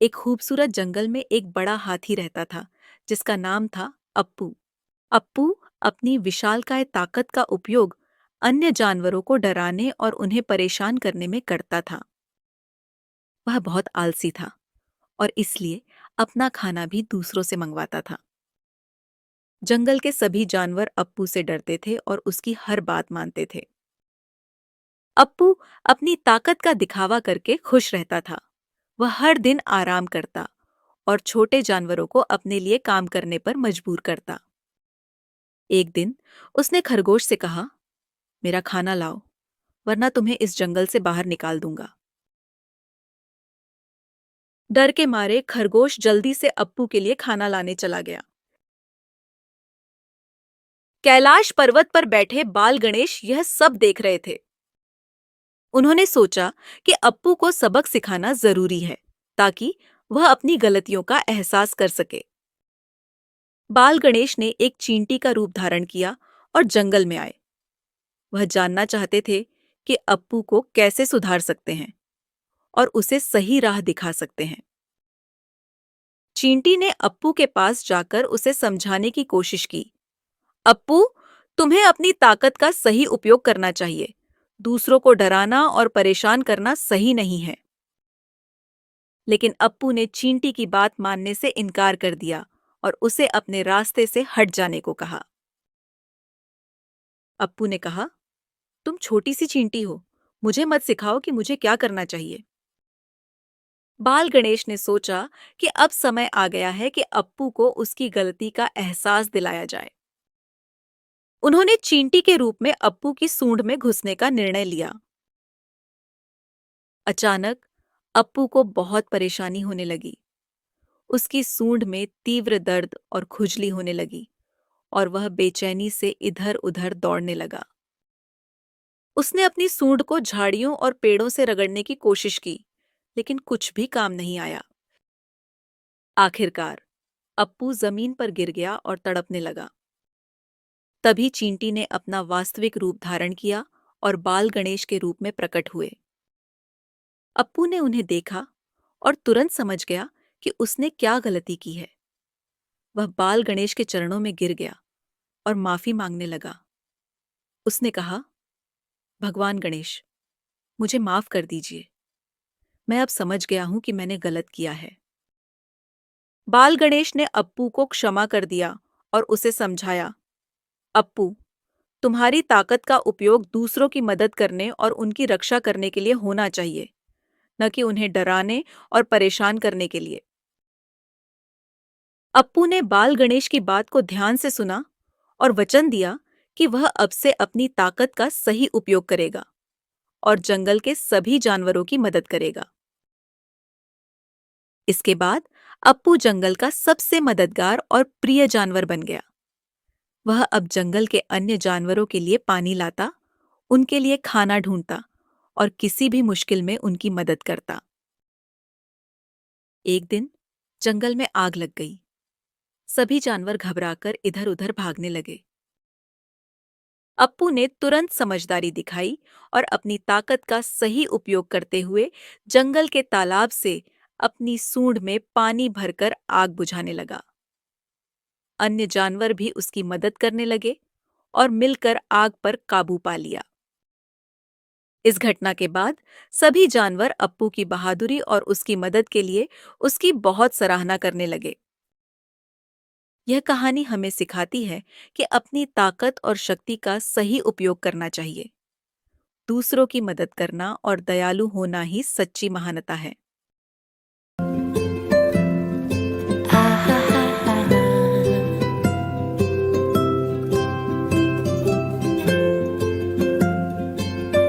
एक खूबसूरत जंगल में एक बड़ा हाथी रहता था जिसका नाम था अप्पू। अप्पू अपनी विशालकाय ताकत का उपयोग अन्य जानवरों को डराने और उन्हें परेशान करने में करता था। वह बहुत आलसी था और इसलिए अपना खाना भी दूसरों से मंगवाता था। जंगल के सभी जानवर अप्पू से डरते थे और उसकी हर बात मानते थे। अप्पू अपनी ताकत का दिखावा करके खुश रहता था। वह हर दिन आराम करता और छोटे जानवरों को अपने लिए काम करने पर मजबूर करता। एक दिन उसने खरगोश से कहा, मेरा खाना लाओ, वरना तुम्हें इस जंगल से बाहर निकाल दूंगा। डर के मारे खरगोश जल्दी से अप्पू के लिए खाना लाने चला गया। कैलाश पर्वत पर बैठे बाल गणेश यह सब देख रहे थे। उन्होंने सोचा कि अप्पू को सबक सिखाना जरूरी है ताकि वह अपनी गलतियों का एहसास कर सके। बाल गणेश ने एक चींटी का रूप धारण किया और जंगल में आए। वह जानना चाहते थे कि अप्पू को कैसे सुधार सकते हैं और उसे सही राह दिखा सकते हैं। चींटी ने अप्पू के पास जाकर उसे समझाने की कोशिश की। अप्पू, तुम्हें अपनी ताकत का सही उपयोग करना चाहिए। दूसरों को डराना और परेशान करना सही नहीं है। लेकिन अप्पू ने चींटी की बात मानने से इनकार कर दिया और उसे अपने रास्ते से हट जाने को कहा। अप्पू ने कहा, तुम छोटी सी चींटी हो, मुझे मत सिखाओ कि मुझे क्या करना चाहिए। बाल गणेश ने सोचा कि अब समय आ गया है कि अप्पू को उसकी गलती का एहसास दिलाया जाए। उन्होंने चींटी के रूप में अप्पू की सूंड में घुसने का निर्णय लिया। अचानक अप्पू को बहुत परेशानी होने लगी। उसकी सूंड में तीव्र दर्द और खुजली होने लगी और वह बेचैनी से इधर-उधर दौड़ने लगा। उसने अपनी सूंड को झाड़ियों और पेड़ों से रगड़ने की कोशिश की, लेकिन कुछ भी काम नहीं आया। आखिरकार अप्पू जमीन पर गिर गया और तड़पने लगा। तभी चींटी ने अपना वास्तविक रूप धारण किया और बाल गणेश के रूप में प्रकट हुए। अप्पू ने उन्हें देखा और तुरंत समझ गया कि उसने क्या गलती की है। वह बाल गणेश के चरणों में गिर गया और माफी मांगने लगा। उसने कहा, भगवान गणेश, मुझे माफ कर दीजिए। मैं अब समझ गया हूं कि मैंने गलत किया है। बाल गणेश ने अप्पू को क्षमा कर दिया और उसे समझाया, अप्पू, तुम्हारी ताकत का उपयोग दूसरों की मदद करने और उनकी रक्षा करने के लिए होना चाहिए, न कि उन्हें डराने और परेशान करने के लिए। अप्पू ने बाल गणेश की बात को ध्यान से सुना और वचन दिया कि वह अब से अपनी ताकत का सही उपयोग करेगा और जंगल के सभी जानवरों की मदद करेगा। इसके बाद अप्पू जंगल का सबसे मददगार और प्रिय जानवर बन गया। वह अब जंगल के अन्य जानवरों के लिए पानी लाता, उनके लिए खाना ढूंढता और किसी भी मुश्किल में उनकी मदद करता। एक दिन जंगल में आग लग गई। सभी जानवर घबराकर इधर-उधर भागने लगे। अप्पू ने तुरंत समझदारी दिखाई और अपनी ताकत का सही उपयोग करते हुए जंगल के तालाब से अपनी सूंड में पानी भरकर आग बुझाने लगा। अन्य जानवर भी उसकी मदद करने लगे और मिलकर आग पर काबू पा लिया। इस घटना के बाद सभी जानवर अप्पू की बहादुरी और उसकी मदद के लिए उसकी बहुत सराहना करने लगे। यह कहानी हमें सिखाती है कि अपनी ताकत और शक्ति का सही उपयोग करना चाहिए। दूसरों की मदद करना और दयालु होना ही सच्ची महानता है।